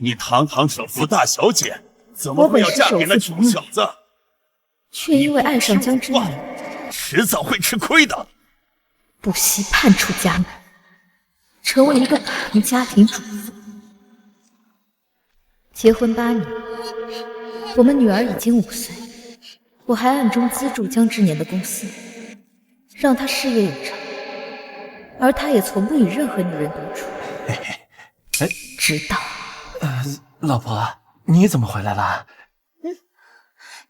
你堂堂首富大小姐，怎么会要嫁给那穷小子？却因为爱上江之年，迟早会吃亏的。不惜叛出家门，成为一个普通家庭主妇。结婚8年，我们女儿已经5岁，我还暗中资助江之年的公司，让他事业有成，而他也从不与任何女人独处。直到……老婆，你怎么回来了？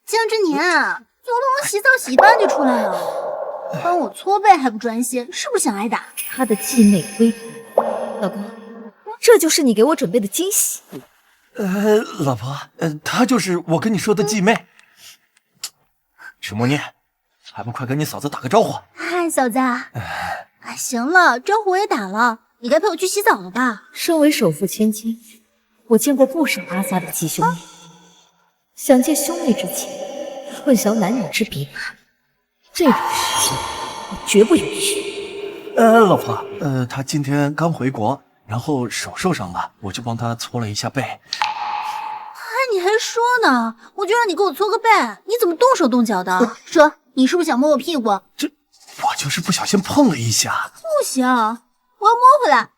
江之年，昨天我洗澡洗一半就出来了，帮我搓背还不专心，是不是想挨打？他的继妹归途，老公，这就是你给我准备的惊喜。老婆，她就是我跟你说的继妹。曲莫念，还不快跟你嫂子打个招呼？嗨，嫂子。行了，招呼我也打了，你该陪我去洗澡了吧？身为首富千金，我见过不少阿萨的继兄妹，想借兄妹之情混淆男女之别，这种事情我绝不允许。老婆，他今天刚回国，然后手受伤了，我就帮他搓了一下背。你还说呢？我就让你给我搓个背，你怎么动手动脚的？说，你是不是想摸我屁股？我就是不小心碰了一下。不行，我要摸回来。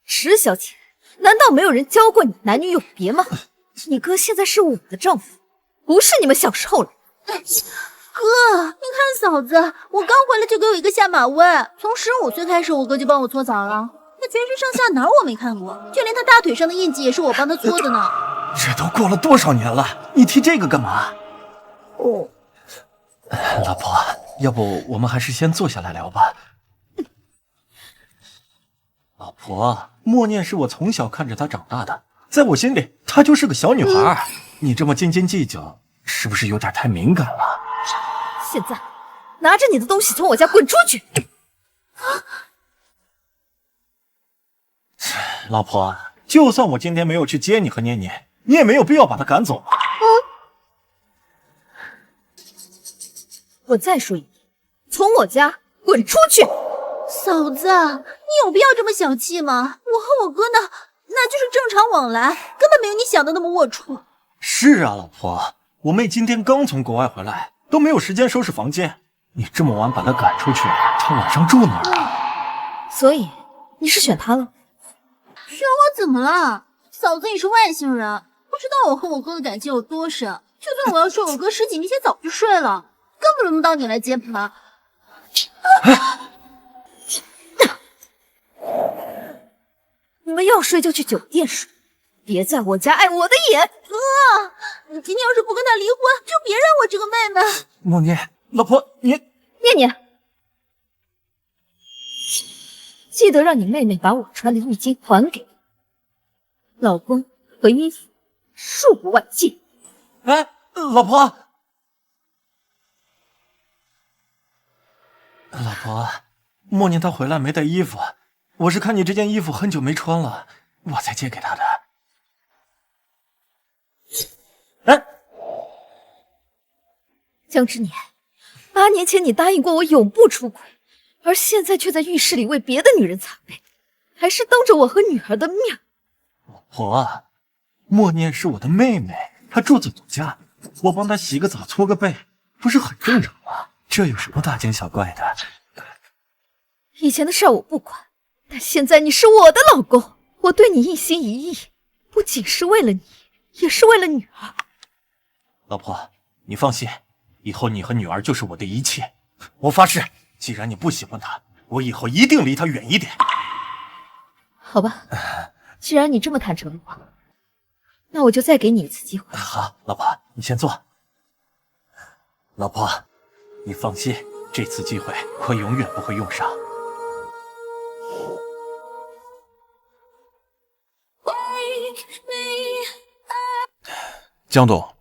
石小姐，难道没有人教过你男女有别吗？你哥现在是我的丈夫，不是你们小时候了。哥，你看嫂子，我刚回来就给我一个下马威。从15岁开始，我哥就帮我搓澡了。那全身上下哪儿我没看过，就连他大腿上的印记也是我帮他搓的呢。这都过了多少年了，你提这个干嘛？老婆，要不我们还是先坐下来聊吧。老婆，默念是我从小看着她长大的，在我心里她就是个小女孩。你这么斤斤计较，是不是有点太敏感了？现在拿着你的东西从我家滚出去！老婆，就算我今天没有去接你和念念，你也没有必要把她赶走吧？我再说一遍，从我家滚出去！嫂子，你有必要这么小气吗？我和我哥那就是正常往来，根本没有你想的那么龌龊。是啊，老婆，我妹今天刚从国外回来，都没有时间收拾房间。你这么晚把她赶出去，她晚上住哪儿啊？所以你是选他了？选我怎么了？嫂子，你是外星人，不知道我和我哥的感情有多深。就算我要睡我哥10几年前早就睡了，根本轮不到你来接盘。你们要睡就去酒店睡，别在我家碍我的眼。哥，你今天要是不跟他离婚，就别认我这个妹妹。默念，老婆，念念，记得让你妹妹把我穿的浴巾还给我，老公和衣服恕不外借。老婆，老婆，默念她回来没带衣服，我是看你这件衣服很久没穿了，我才借给她的。江之年，8年前你答应过我永不出轨，而现在却在浴室里为别的女人擦背，还是当着我和女儿的面。老婆，默念是我的妹妹，她住在我家，我帮她洗个澡搓个背，不是很正常吗？这有什么大惊小怪的？以前的事我不管，但现在你是我的老公，我对你一心一意，不仅是为了你，也是为了女儿。老婆，你放心，以后你和女儿就是我的一切。我发誓，既然你不喜欢她，我以后一定离她远一点。好吧，既然你这么坦诚的话，那我就再给你一次机会。好，老婆，你先坐。老婆，你放心，这次机会我永远不会用上。江总，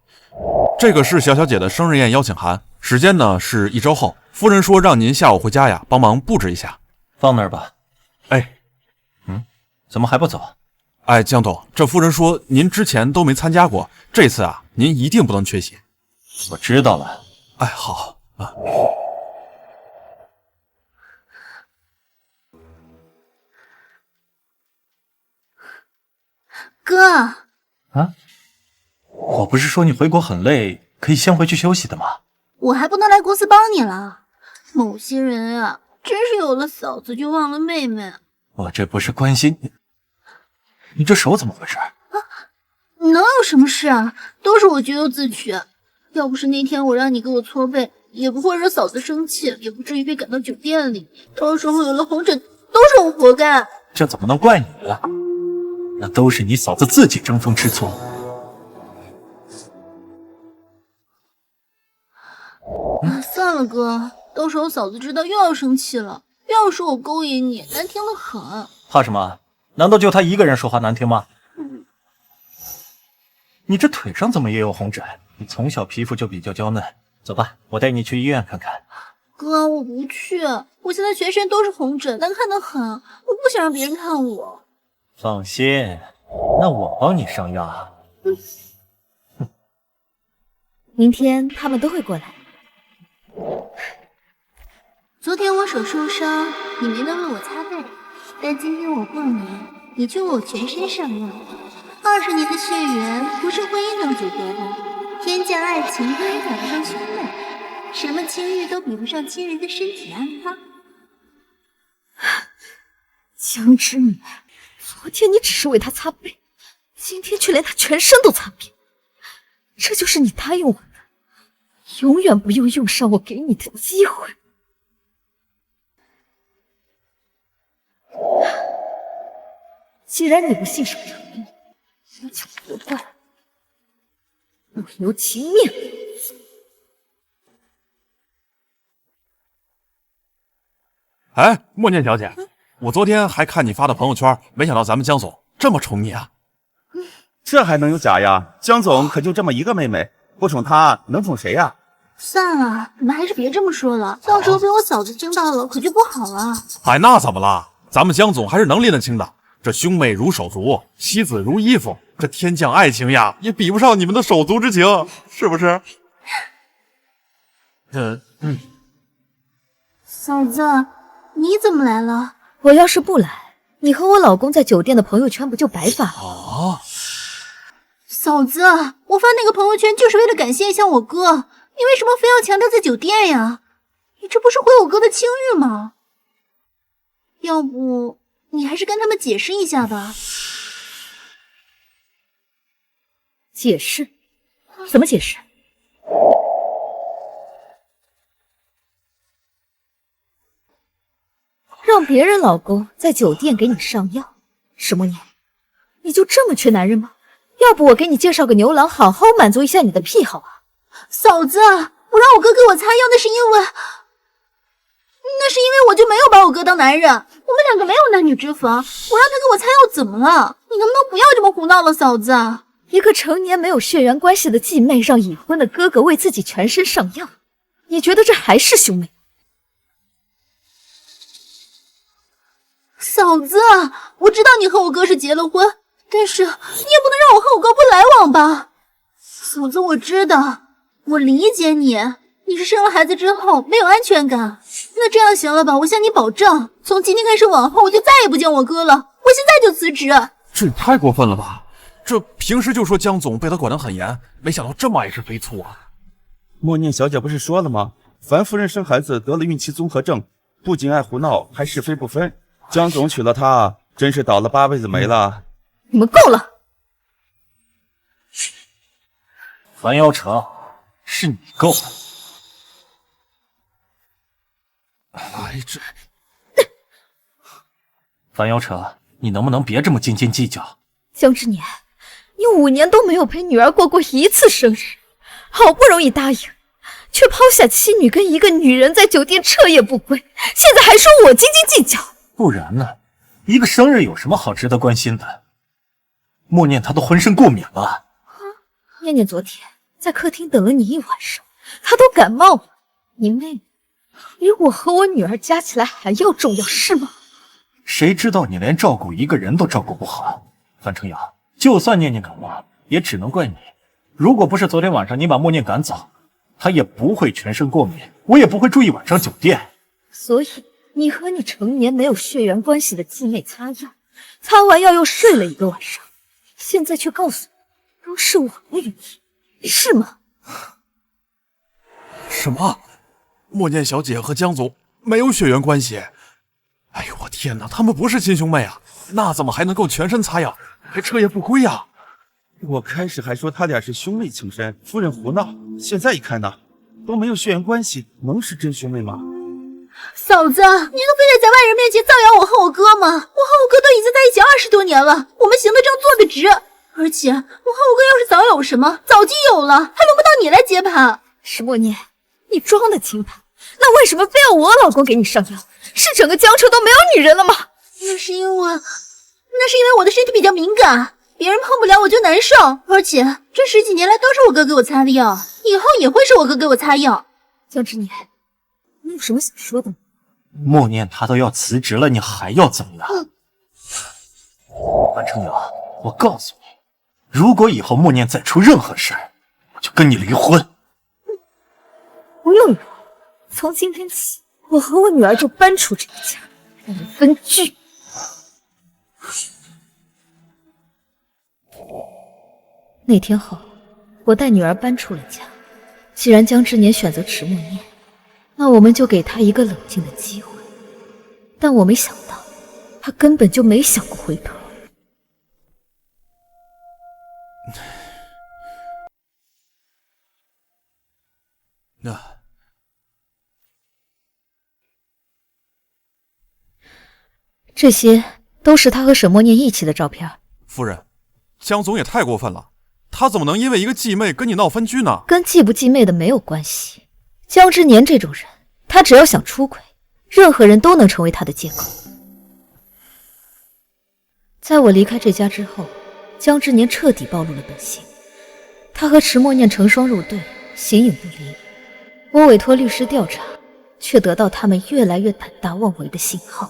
这个是小小姐的生日宴邀请函，时间呢是1周后。夫人说让您下午回家呀，帮忙布置一下。放那儿吧。哎，怎么还不走？哎，江总，这夫人说您之前都没参加过，这次啊，您一定不能缺席。我知道了。哎，好啊。哥，啊，我不是说你回国很累，可以先回去休息的吗？我还不能来公司帮你了。某些人啊，真是有了嫂子就忘了妹妹。我这不是关心你，你这手怎么回事？能有什么事啊？都是我咎由自取。要不是那天我让你给我搓背，也不会惹嫂子生气，也不至于被赶到酒店里。到时候有了红疹，都是我活该。这怎么能怪你呢？那都是你嫂子自己争风吃醋。算了哥，到时候嫂子知道又要生气了，又要说我勾引你，难听得很。怕什么？难道就他一个人说话难听吗？你这腿上怎么也有红疹？你从小皮肤就比较娇嫩。走吧，我带你去医院看看。哥，我不去，我现在全身都是红疹，难看得很，我不想让别人看我。放心，那我帮你上药。明天他们都会过来。昨天我手受伤，你没能为我擦背，但今天我过年，你就为我全身上药。20年的血缘不是婚姻能阻隔的，天降爱情不能赶不上兄妹，什么情欲都比不上亲人的身体安康。江之女，昨天你只是为他擦背，今天却连他全身都擦遍，这就是你答应我的，永远不用用上我给你的机会。既然你不信守承诺，那就不怪我，不留情面。哎，莫念小姐，我昨天还看你发的朋友圈，没想到咱们江总这么宠你啊！这还能有假呀？江总可就这么一个妹妹，不宠她能宠谁呀？算了，你们还是别这么说了，到时候被我嫂子听到了，可就不好了。哎，那怎么了？咱们江总还是能拎得清的。这兄妹如手足，妻子如衣服，这天降爱情呀，也比不上你们的手足之情，是不是？嫂子，你怎么来了？我要是不来，你和我老公在酒店的朋友圈不就白发了？啊！嫂子，我发那个朋友圈就是为了感谢一下我哥，你为什么非要强调在酒店呀？你这不是毁我哥的清誉吗？要不你还是跟他们解释一下吧。解释？怎么解释？让别人老公在酒店给你上药，石墨念，你就这么缺男人吗？要不我给你介绍个牛郎，好好满足一下你的癖好啊！嫂子，我让我哥给我擦药，那是因为我就没有把我哥当男人，我们两个没有男女之防，我让他给我擦药怎么了？你能不能不要这么胡闹了，嫂子？一个成年没有血缘关系的继妹，让已婚的哥哥为自己全身上药，你觉得这还是兄妹？嫂子，我知道你和我哥是结了婚，但是你也不能让我和我哥不来往吧？嫂子，我知道，我理解你，你是生了孩子之后没有安全感。那这样行了吧？我向你保证，从今天开始往后，我就再也不见我哥了，我现在就辞职。这也太过分了吧！这平时就说江总被他管得很严，没想到这么爱吃肥醋啊！莫念小姐不是说了吗？樊夫人生孩子得了孕期综合症，不仅爱胡闹，还是非不分。江总娶了她，真是倒了8辈子霉了。你们够了！樊瑶成，是你够了。哎，这樊瑶成，你能不能别这么斤斤计较？江之年，你5年都没有陪女儿过过一次生日，好不容易答应，却抛下妻女跟一个女人在酒店彻夜不归，现在还说我斤斤计较。不然呢？一个生日有什么好值得关心的？默念她都浑身过敏了。念念昨天在客厅等了你1晚上，她都感冒了。你妹妹比我和我女儿加起来还要重要是吗？谁知道你连照顾一个人都照顾不好？樊成阳，就算念念感冒，也只能怪你。如果不是昨天晚上你把默念赶走，她也不会全身过敏，我也不会住1晚上酒店。所以你和你成年没有血缘关系的继妹擦药，擦完药又睡了1个晚上，现在却告诉我，都是我的原因，是吗？什么？莫念小姐和江总没有血缘关系？哎呦我天哪，他们不是亲兄妹啊！那怎么还能够全身擦药，还彻夜不归啊？我开始还说他俩是兄妹情深，夫人胡闹，现在一看呢，都没有血缘关系，能是真兄妹吗？嫂子，你就非得在外人面前造谣我和我哥吗？我和我哥都已经在一起20多年了，我们行得正坐得直。而且我和我哥要是早有什么，早就有了，还轮不到你来接盘。石墨念，你装的金盘，那为什么非要我老公给你上药？是整个江城都没有女人了吗？那是因为我的身体比较敏感，别人碰不了我就难受。而且这10几年来都是我哥给我擦的药，以后也会是我哥给我擦药。江之年，你有什么想说的吗？默念他都要辞职了，你还要怎么样？范成阳，我告诉你，如果以后默念再出任何事，我就跟你离婚。不用离婚，从今天起，我和我女儿就搬出这个家，让你分居。那天后，我带女儿搬出了家。既然江之年选择迟默念，那我们就给他一个冷静的机会。但我没想到，他根本就没想过回头。这些都是他和沈默念一起的照片。夫人，江总也太过分了，他怎么能因为一个继妹跟你闹分居呢？跟继不继妹的没有关系。江之年这种人，他只要想出轨，任何人都能成为他的借口。在我离开这家之后，江之年彻底暴露了本性。他和迟默念成双入对，形影不离。我委托律师调查，却得到他们越来越胆大妄为的信号。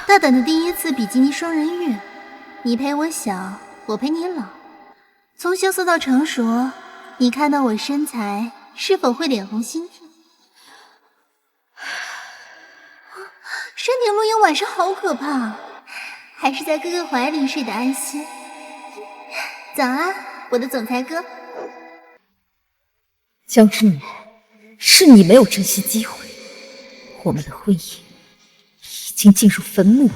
大胆的第一次比基尼双人浴，你陪我小，我陪你老。从羞涩到成熟，你看到我身材是否会脸红心跳？山顶露营晚上好可怕，还是在哥哥怀里睡得安心。早啊，我的总裁哥。江之年，是你没有珍惜机会，我们的婚姻已经进入坟墓了。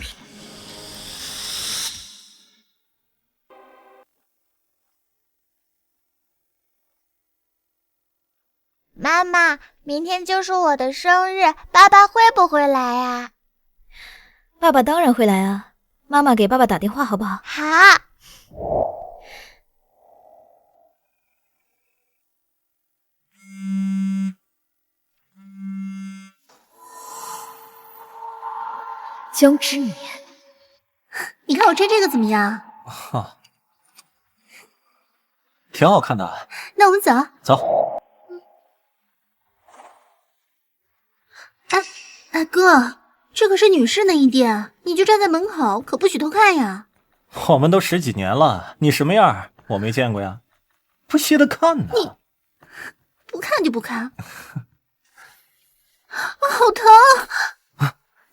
妈妈，明天就是我的生日，爸爸会不会来啊？爸爸当然会来啊，妈妈给爸爸打电话好不好？好。江之年，你看我穿这个怎么样？哈，挺好看的。那我们走。走。哥，这可是女士内衣店，你就站在门口，可不许偷看呀。我们都10几年了，你什么样我没见过呀，不屑得看呢。你不看就不看。好疼！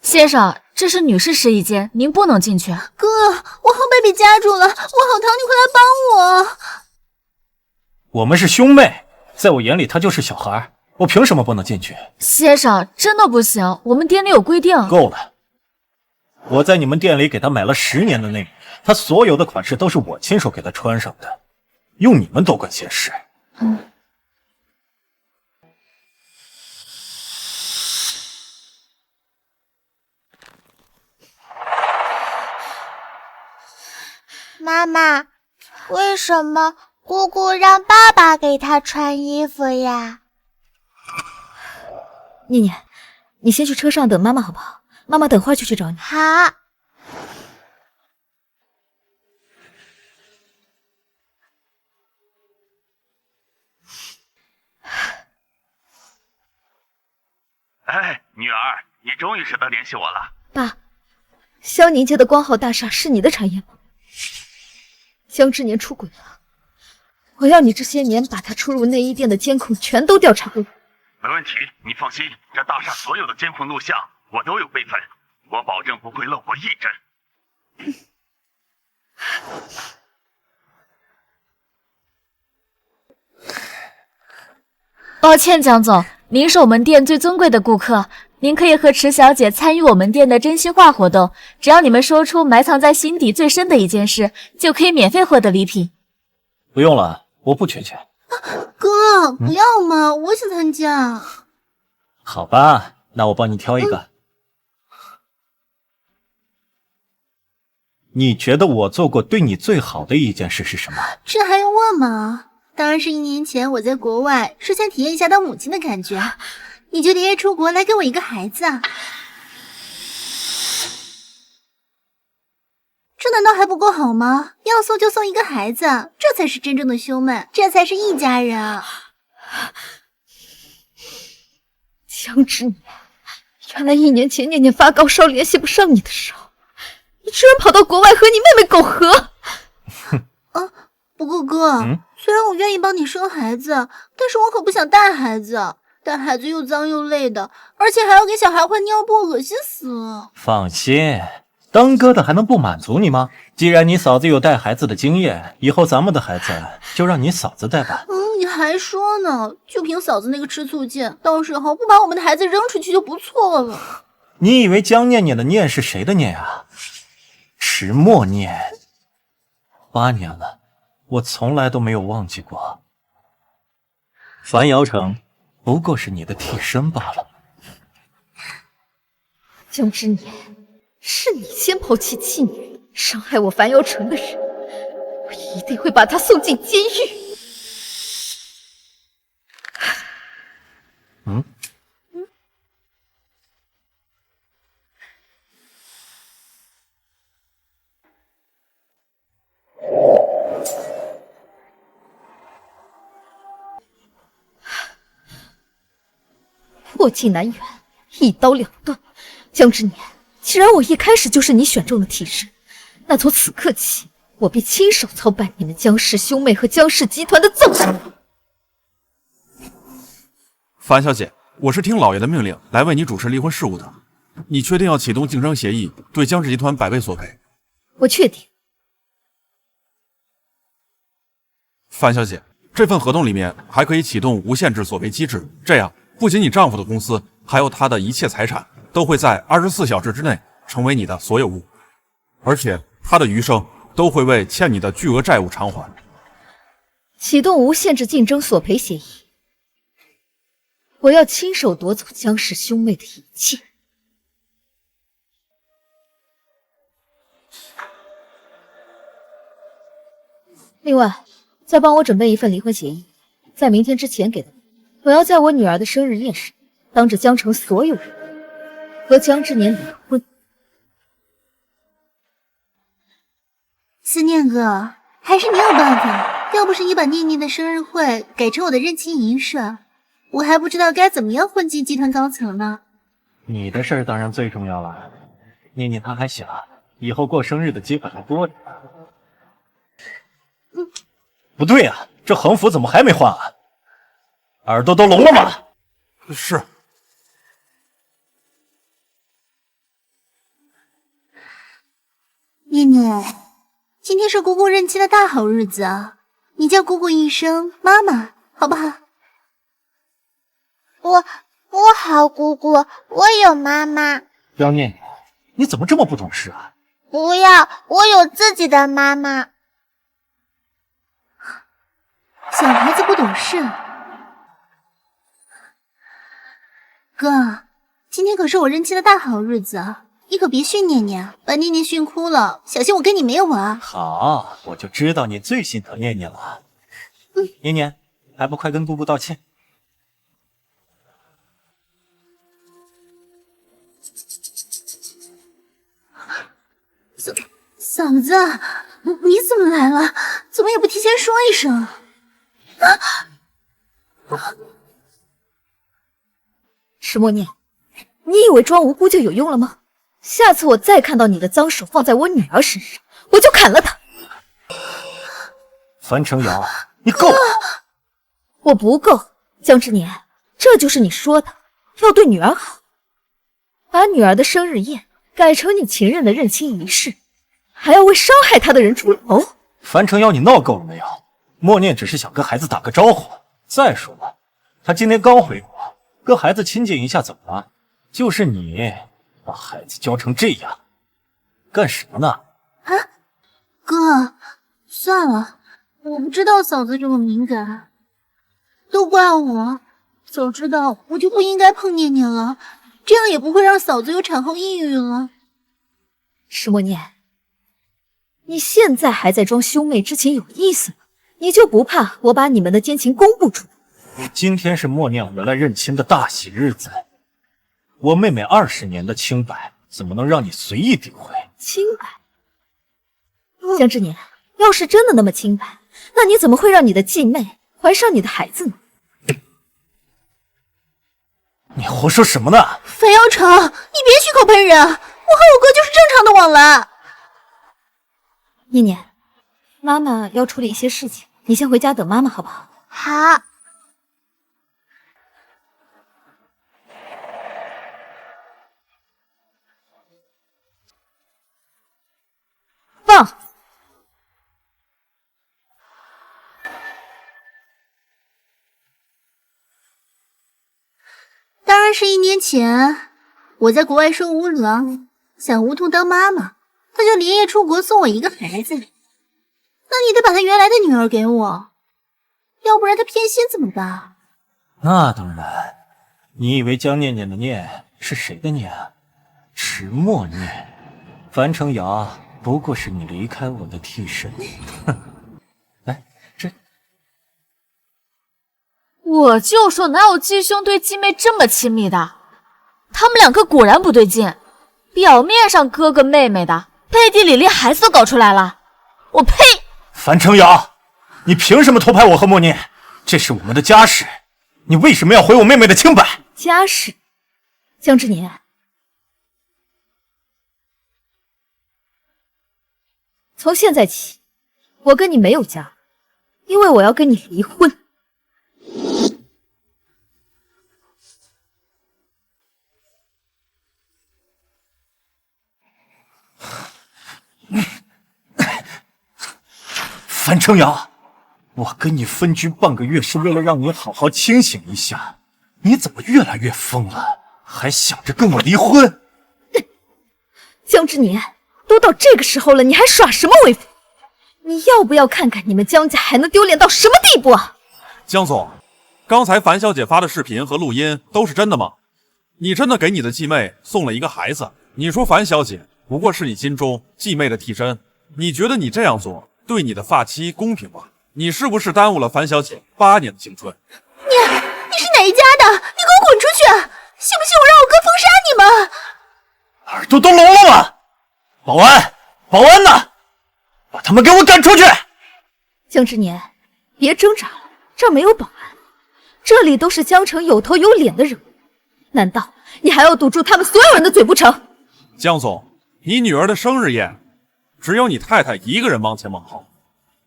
先生，这是女士试衣间，您不能进去。哥，我后背被夹住了，我好疼，你快来帮我。我们是兄妹，在我眼里他就是小孩，我凭什么不能进去？先生，真的不行，我们店里有规定。够了！我在你们店里给他买了10年的内衣，他所有的款式都是我亲手给他穿上的，用你们多管闲事。妈妈，为什么姑姑让爸爸给她穿衣服呀？念念，你先去车上等妈妈好不好？妈妈等会儿就去找你。好。哎，女儿，你终于舍得联系我了。爸，香凝街的光浩大厦是你的产业吗？江之年出轨了，我要你这些年把他出入内衣店的监控全都调查过。没问题，你放心，这大厦所有的监控录像我都有备份，我保证不会漏过一帧。抱歉，江总，您是我们店最尊贵的顾客，您可以和池小姐参与我们店的真心话活动，只要你们说出埋藏在心底最深的一件事，就可以免费获得礼品。不用了，我不缺钱。哥，不要嘛，我想参加。好吧，那我帮你挑一个。你觉得我做过对你最好的一件事是什么？这还用问吗？当然是1年前我在国外事先体验一下当母亲的感觉，你就连夜出国来给我一个孩子啊！这难道还不够好吗？要送就送一个孩子，这才是真正的兄妹，这才是一家人啊！江之年，原来1年前念念发高烧联系不上你的时候，你居然跑到国外和你妹妹苟合！啊，不过哥，虽然我愿意帮你生孩子，但是我可不想带孩子，带孩子又脏又累的，而且还要给小孩换尿布，恶心死了。放心，当哥的还能不满足你吗？既然你嫂子有带孩子的经验，以后咱们的孩子就让你嫂子带吧。你还说呢？就凭嫂子那个吃醋劲，到时候不把我们的孩子扔出去就不错了。你以为江念念的念是谁的念啊？石墨念。8年了，我从来都没有忘记过。樊瑶城不过是你的替身罢了。江之年，是你先抛弃妻女，伤害我樊瑶城的人，我一定会把他送进监狱。破镜难圆，一刀两断。江之年，既然我一开始就是你选中的替身，那从此刻起，我便亲手操办你们江氏兄妹和江氏集团的葬礼。樊小姐，我是听老爷的命令来为你主持离婚事务的。你确定要启动竞争协议，对江氏集团百倍索赔？我确定。樊小姐，这份合同里面还可以启动无限制索赔机制，这样不仅你丈夫的公司，还有他的一切财产都会在24小时之内成为你的所有物，而且他的余生都会为欠你的巨额债务偿还。启动无限制竞争索赔协议，我要亲手夺走江氏兄妹的一切。另外，再帮我准备一份离婚协议，在明天之前给的你。我要在我女儿的生日宴上，当着江城所有人和江之年离婚。思念哥，还是你有办法。要不是你把念念的生日会改成我的认亲仪式，我还不知道该怎么样混进集团高层呢。你的事儿当然最重要了。念念她还小，以后过生日的机会还多着。不对啊，这横幅怎么还没换啊？耳朵都聋了吗？是。念念，今天是姑姑认亲的大好日子啊！你叫姑姑一声妈妈，好不好？我好姑姑，我有妈妈。江念念，你怎么这么不懂事啊？不要，我有自己的妈妈。小孩子不懂事。哥，今天可是我认亲的大好日子啊！你可别训念念，把念念训哭了，小心我跟你没完。好，我就知道你最心疼念念了。念念，还不快跟姑姑道歉？嫂子，你怎么来了？怎么也不提前说一声？石墨念，你以为装无辜就有用了吗？下次我再看到你的脏手放在我女儿身上，我就砍了她。樊成瑶，你够了！我不够，江之年，这就是你说的要对女儿好，把女儿的生日宴改成你情人的认亲仪式，还要为伤害他的人出头。樊城瑶，你闹够了没有？默念只是想跟孩子打个招呼。再说了，他今天刚回国，跟孩子亲近一下怎么了？就是你把孩子教成这样，干什么呢？啊，哥，算了，我不知道嫂子这么敏感，都怪我，早知道我就不应该碰念念了，这样也不会让嫂子有产后抑郁了。石默念，你现在还在装兄妹之情有意思吗？你就不怕我把你们的奸情公布出来？今天是默念回来认亲的大喜日子，我妹妹20年的清白，怎么能让你随意诋毁？清白？江之年，要是真的那么清白，那你怎么会让你的继妹怀上你的孩子呢？你胡说什么呢？樊瑶成，你别血口喷人，我和我哥就是正常的往来。念念，妈妈要处理一些事情，你先回家等妈妈好不好？好。放！当然是1年前，我在国外收吴郎，想吴桐当妈妈，他就连夜出国送我一个孩子。那你得把他原来的女儿给我，要不然他偏心怎么办？那当然，你以为江念念的念是谁的念啊？迟默念。樊城瑶不过是你离开我的替身。哼，来，这我就说哪有继兄对继妹这么亲密的？他们两个果然不对劲，表面上哥哥妹妹的，背地里连孩子都搞出来了。我呸！樊城瑶，你凭什么偷拍我和默念？这是我们的家事，你为什么要毁我妹妹的清白？家事？江之年，从现在起，我跟你没有家，因为我要跟你离婚。樊城瑶，我跟你分居半个月是为了让你好好清醒一下，你怎么越来越疯了？还想着跟我离婚？江之年，都到这个时候了，你还耍什么威风？你要不要看看你们江家还能丢脸到什么地步啊？江总，刚才樊小姐发的视频和录音都是真的吗？你真的给你的继妹送了一个孩子？你说樊小姐不过是你心中继妹的替身，你觉得你这样做对你的发妻公平吗？你是不是耽误了樊小姐8年的青春？你是哪一家的？你给我滚出去！信不信我让我哥封杀你们？耳朵都聋了吗？保安，保安呢？把他们给我赶出去！江之年，别挣扎了，这儿没有保安，这里都是江城有头有脸的人物，难道你还要堵住他们所有人的嘴不成？江总，你女儿的生日宴，只有你太太一个人忙前忙后，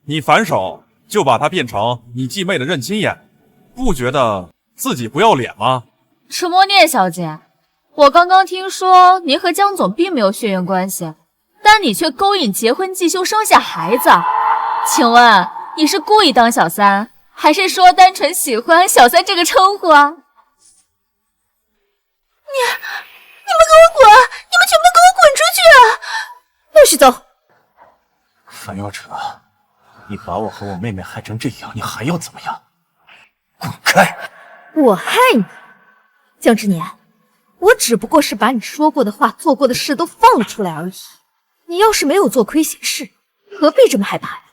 你反手就把它变成你继妹的认亲宴，不觉得自己不要脸吗？迟默念小姐，我刚刚听说您和江总并没有血缘关系，但你却勾引结婚继兄生下孩子，请问你是故意当小三，还是说单纯喜欢小三这个称呼啊？你们给我滚！你们全部给我滚出去！不许走！樊耀哲，你把我和我妹妹害成这样，你还要怎么样？滚开！我害你，江之年，我只不过是把你说过的话、做过的事都放了出来而已。你要是没有做亏心事，何必这么害怕呀？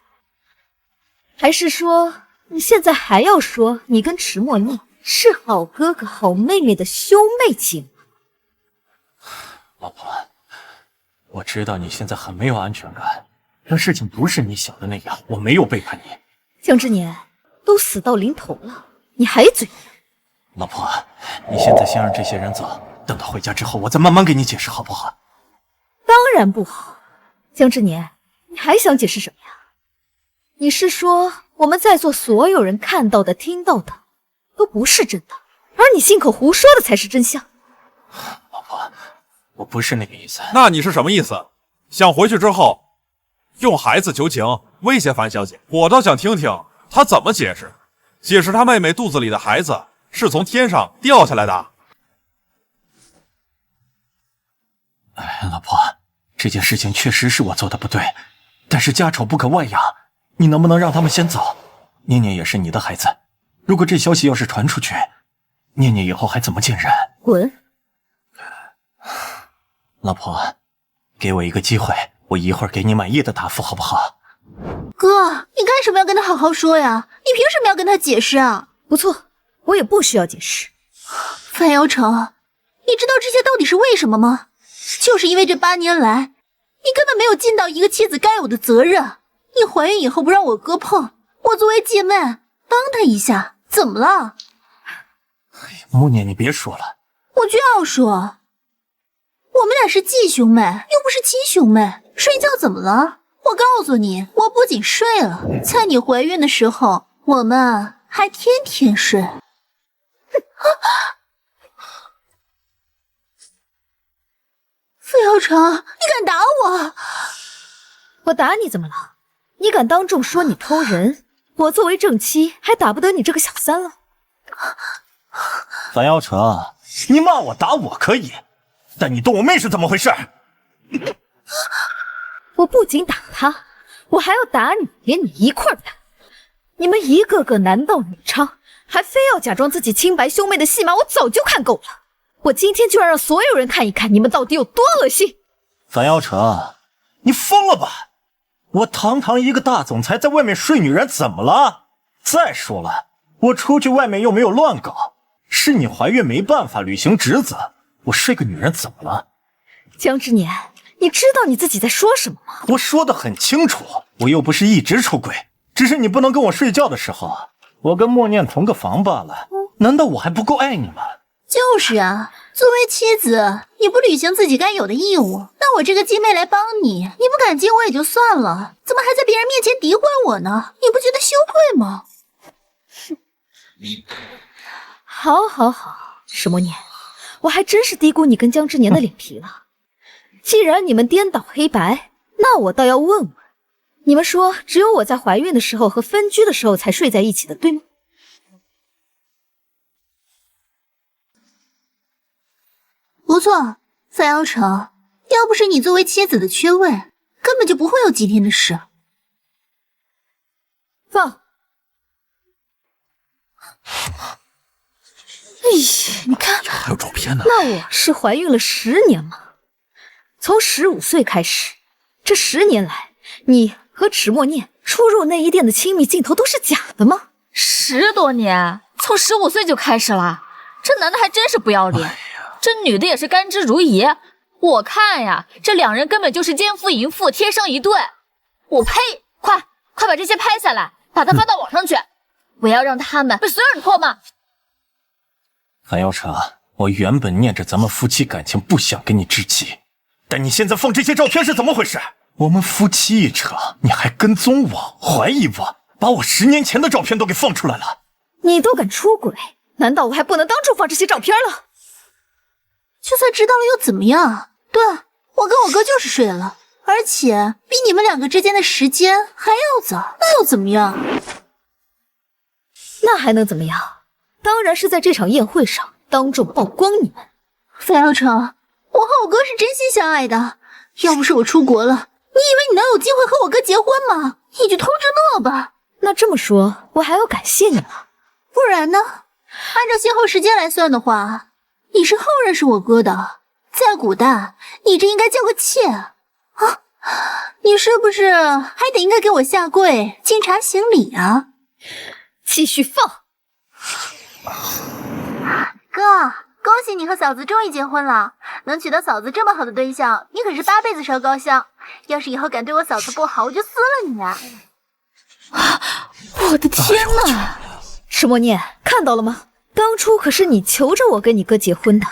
还是说你现在还要说你跟迟默念是好哥哥、好妹妹的兄妹情？老婆，我知道你现在很没有安全感，但事情不是你想的那样，我没有背叛你。江之年，都死到临头了，你还嘴硬？老婆，你现在先让这些人走，等到回家之后，我再慢慢给你解释，好不好？当然不好。江之年，你还想解释什么呀？你是说我们在座所有人看到的、听到的都不是真的，而你信口胡说的才是真相？老婆，我不是那个意思。那你是什么意思？想回去之后用孩子求情，威胁樊小姐。我倒想听听她怎么解释。解释她妹妹肚子里的孩子是从天上掉下来的。老婆，这件事情确实是我做的不对，但是家丑不可外扬，你能不能让他们先走？念念也是你的孩子，如果这消息要是传出去，念念以后还怎么见人？滚！老婆，给我一个机会，我一会儿给你满意的答复，好不好？哥，你干什么要跟他好好说呀？你凭什么要跟他解释啊？不错，我也不需要解释。范瑶城，你知道这些到底是为什么吗？就是因为这8年来，你根本没有尽到一个妻子该有的责任。你怀孕以后不让我哥碰，我作为姐妹帮他一下，怎么了？慕念，你别说了，我就要说，我们俩是继兄妹，又不是亲兄妹，睡觉怎么了？我告诉你，我不仅睡了，在你怀孕的时候，我们还天天睡。傅瑶城，你敢打我？我打你怎么了？你敢当众说你偷人，我作为正妻还打不得你这个小三了？樊瑶城，你骂我打我可以，但你动我妹是怎么回事？我不仅打他，我还要打你，连你一块儿打。你们一个个男盗女娼，还非要假装自己清白兄妹的戏码，我早就看够了。我今天就要让所有人看一看你们到底有多恶心。樊瑶城，你疯了吧？我堂堂一个大总裁在外面睡女人怎么了？再说了，我出去外面又没有乱搞，是你怀孕没办法履行职责，我睡个女人怎么了？江之年，你知道你自己在说什么吗？我说得很清楚，我又不是一直出轨，只是你不能跟我睡觉的时候，我跟默念同个房罢了。难道我还不够爱你吗？就是啊，作为妻子，你不履行自己该有的义务，那我这个继妹来帮你，你不感激我也就算了，怎么还在别人面前诋毁我呢？你不觉得羞愧吗？好，好，好，石默念，我还真是低估你跟江之年的脸皮了。既然你们颠倒黑白，那我倒要问问，你们说只有我在怀孕的时候和分居的时候才睡在一起的，对吗？不错，范瑶城，要不是你作为妻子的缺位，根本就不会有今天的事。放。哎呀，你看，还有照片呢。那我是怀孕了10年吗？从15岁开始，这10年来，你和池默念出入内衣店的亲密镜头都是假的吗？10多年，从15岁就开始了，这男的还真是不要脸。这女的也是甘之如饴，我看呀，这两人根本就是奸夫淫妇，天生一对。我呸！快把这些拍下来，把它发到网上去，我要让他们被所有人唾骂。樊瑶城，我原本念着咱们夫妻感情不想跟你置气，但你现在放这些照片是怎么回事？我们夫妻一场，你还跟踪我，怀疑我，把我10年前的照片都给放出来了。你都敢出轨，难道我还不能当众放这些照片了？就算知道了又怎么样？对，我跟我哥就是睡了，而且比你们两个之间的时间还要早，那又怎么样？那还能怎么样？当然是在这场宴会上当众曝光你们。范瑶城，我和我哥是真心相爱的，要不是我出国了，你以为你能有机会和我哥结婚吗？你就偷着乐吧。那这么说，我还要感谢你了。不然呢？按照先后时间来算的话，你是后认识我哥的，在古代，你这应该叫个妾啊！你是不是还得应该给我下跪敬茶行礼啊？继续放。哥，恭喜你和嫂子终于结婚了，能娶到嫂子这么好的对象，你可是8辈子烧高香。要是以后敢对我嫂子不好，我就撕了你啊！我的天哪！石默念，看到了吗？当初可是你求着我跟你哥结婚的，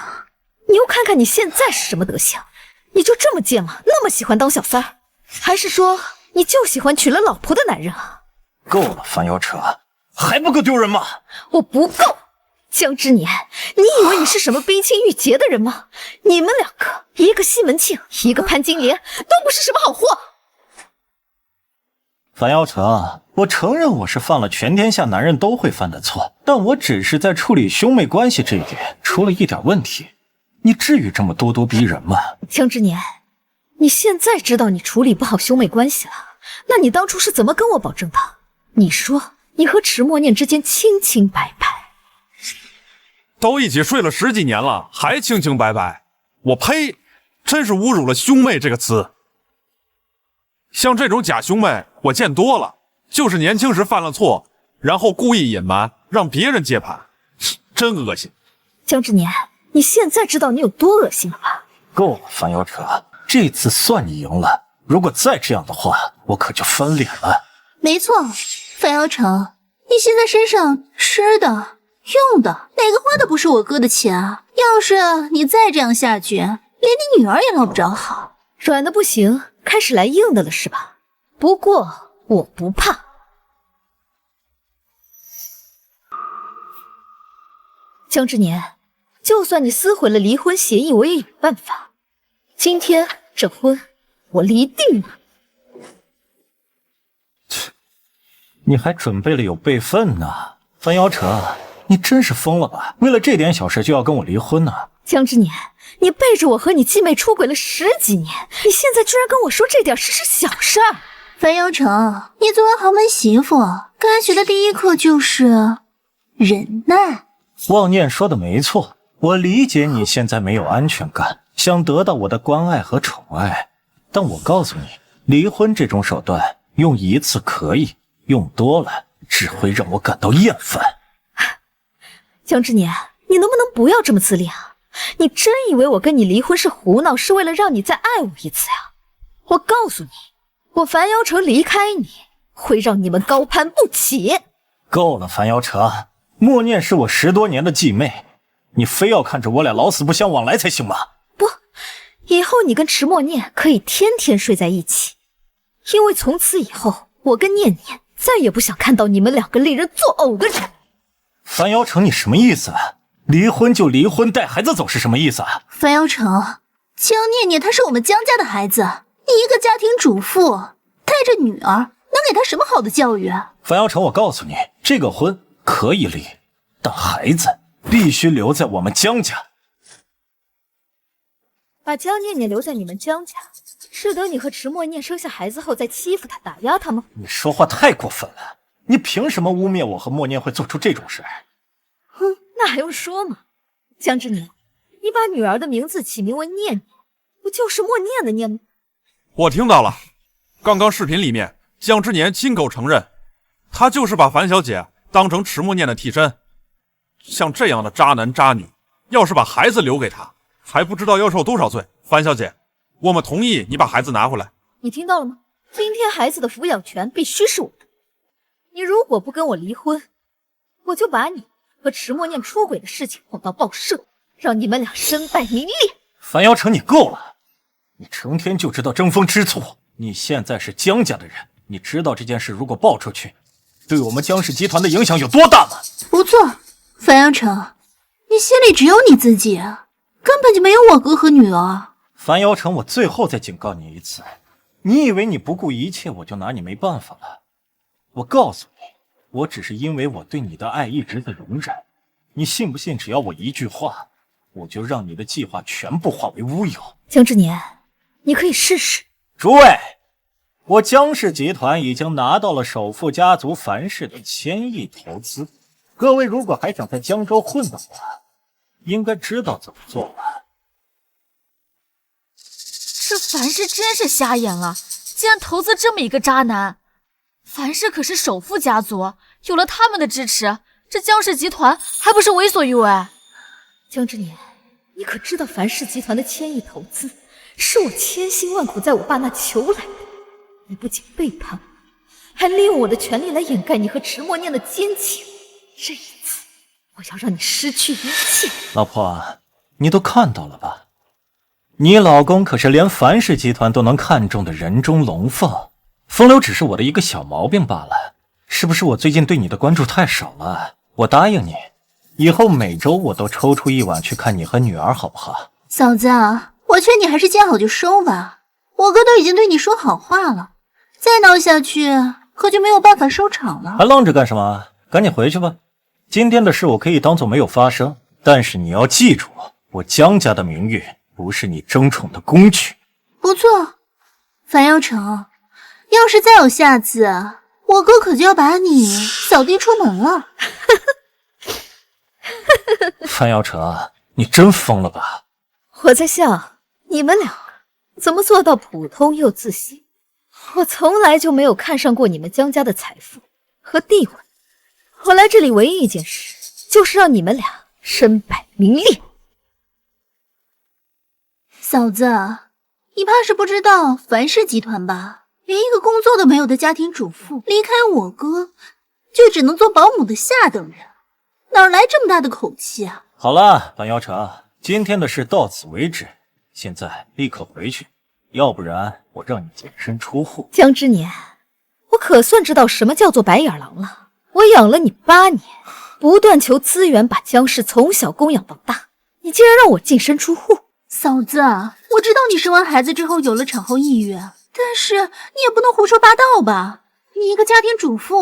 你又看看你现在是什么德行，你就这么贱吗？那么喜欢当小三，还是说你就喜欢娶了老婆的男人啊？够了，樊瑶城，还不够丢人吗？我不够。江之年，你以为你是什么冰清玉洁的人吗？你们两个，一个西门庆，一个潘金莲，都不是什么好货。樊瑶成，我承认我是犯了全天下男人都会犯的错，但我只是在处理兄妹关系这一点出了一点问题。你至于这么咄咄逼人吗？江之年，你现在知道你处理不好兄妹关系了，那你当初是怎么跟我保证的？你说你和池默念之间清清白白，都一起睡了10几年了，还清清白白？我呸！真是侮辱了兄妹这个词。像这种假兄妹我见多了，就是年轻时犯了错，然后故意隐瞒，让别人接盘，真恶心。江之年，你现在知道你有多恶心了吧？够了，樊瑶成，这次算你赢了。如果再这样的话，我可就翻脸了。没错，樊瑶成，你现在身上吃的、用的，哪个花的不是我哥的钱啊？要是你再这样下去，连你女儿也捞不着好。软的不行，开始来硬的了是吧？不过我不怕。江之年，就算你撕毁了离婚协议，我也有办法。今天这婚我离定了。你还准备了有备份呢，樊瑶成，你真是疯了吧？为了这点小事就要跟我离婚呢？江之年，你背着我和你继妹出轨了10几年，你现在居然跟我说这点事是小事儿？樊瑶成，你作为豪门媳妇，该学的第一课就是忍耐。妄念说的没错，我理解你现在没有安全感，想得到我的关爱和宠爱，但我告诉你，离婚这种手段用一次可以，用多了只会让我感到厌烦。江之年，你能不能不要这么自恋啊？你真以为我跟你离婚是胡闹，是为了让你再爱我一次呀？我告诉你，我樊瑶成离开你，会让你们高攀不起。够了，樊瑶成，默念是我10多年的继妹，你非要看着我俩老死不相往来才行吗？不，以后你跟池默念可以天天睡在一起，因为从此以后，我跟念念再也不想看到你们2个令人作呕的人。樊瑶成，你什么意思？离婚就离婚，带孩子走是什么意思啊？樊瑶成，江念念她是我们江家的孩子，你一个家庭主妇带着女儿，能给她什么好的教育啊？樊瑶成，我告诉你，这个婚可以离，但孩子必须留在我们江家。把江念念留在你们江家，是等你和池默念生下孩子后再欺负她、打压她吗？你说话太过分了，你凭什么污蔑我和默念会做出这种事？哼，那还用说吗？江之年，你把女儿的名字起名为念念，不就是默念的念吗？我听到了，刚刚视频里面江之年亲口承认，他就是把樊小姐当成池默念的替身。像这样的渣男渣女，要是把孩子留给他，还不知道要受多少罪。樊小姐，我们同意你把孩子拿回来。你听到了吗？今天孩子的抚养权必须是我的。你如果不跟我离婚，我就把你和池默念出轨的事情报到报社，让你们俩身败名裂。樊瑶成，你够了！你成天就知道争风吃醋。你现在是江家的人，你知道这件事如果爆出去，对我们江氏集团的影响有多大吗？不错，樊瑶成，你心里只有你自己，根本就没有我哥和女儿。樊瑶成，我最后再警告你一次，你以为你不顾一切我就拿你没办法了？我告诉你，我只是因为我对你的爱一直在容忍。你信不信，只要我一句话，我就让你的计划全部化为乌有。江之年，你可以试试。诸位，我江氏集团已经拿到了首富家族樊氏的1000亿投资，各位如果还想在江州混的话，应该知道怎么做了。这樊氏真是瞎眼了，竟然投资这么一个渣男。樊氏可是首富家族，有了他们的支持，这江氏集团还不是为所欲为？江之年，你可知道樊氏集团的1000亿投资是我千辛万苦在我爸那求来的？你不仅背叛我，还利用我的权利来掩盖你和池默念的奸情。这一次，我要让你失去一切。老婆，你都看到了吧？你老公可是连樊氏集团都能看中的人中龙凤，风流只是我的一个小毛病罢了。是不是我最近对你的关注太少了？我答应你，以后每周我都抽出1晚去看你和女儿，好不好？嫂子，我劝你还是见好就收吧。我哥都已经对你说好话了，再闹下去，可就没有办法收场了。还愣着干什么？赶紧回去吧。今天的事我可以当做没有发生，但是你要记住，我江家的名誉不是你争宠的工具。不错，樊耀成，要是再有下次，我哥可就要把你扫地出门了。樊耀成，你真疯了吧？我在想，你们两个怎么做到普通又自信？我从来就没有看上过你们江家的财富和地位。我来这里唯一一件事，就是让你们俩身败名裂。嫂子，你怕是不知道樊氏集团吧？连一个工作都没有的家庭主妇，离开我哥，就只能做保姆的下等人，哪来这么大的口气啊？好了，樊瑶成，今天的事到此为止，现在立刻回去，要不然我让你净身出户。江之年，我可算知道什么叫做白眼狼了。我养了你8年，不断求资源，把江氏从小供养到大，你竟然让我净身出户！嫂子，我知道你生完孩子之后有了产后抑郁，但是你也不能胡说八道吧？你一个家庭主妇，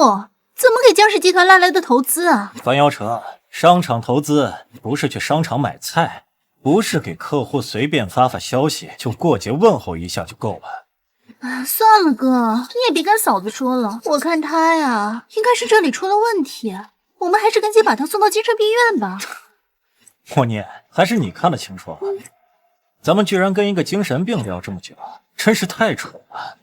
怎么给江氏集团拉来的投资啊？樊瑶成，商场投资不是去商场买菜，不是给客户随便发消息，就过节问候一下就够了。算了哥，你也别跟嫂子说了，我看她呀，应该是这里出了问题，我们还是赶紧把她送到精神病院吧。默念，还是你看得清楚啊？咱们居然跟一个精神病聊这么久，真是太蠢了。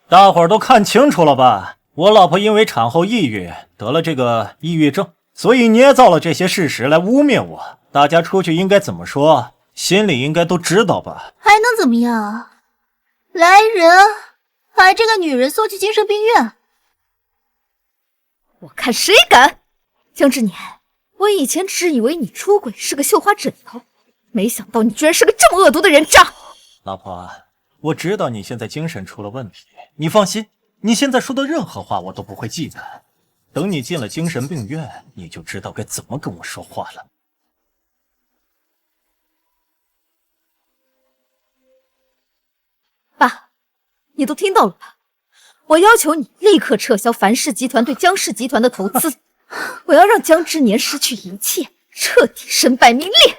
大伙儿都看清楚了吧？我老婆因为产后抑郁得了这个抑郁症，所以捏造了这些事实来污蔑我。大家出去应该怎么说？心里应该都知道吧？还能怎么样？来人，把这个女人送去精神病院！我看谁敢！江之年，我以前只以为你出轨是个绣花枕头，没想到你居然是个这么恶毒的人渣！老婆，我知道你现在精神出了问题，你放心，你现在说的任何话我都不会记得。等你进了精神病院，你就知道该怎么跟我说话了。爸，你都听到了吧？我要求你立刻撤销樊氏集团对江氏集团的投资，我要让江之年失去一切，彻底身败名裂。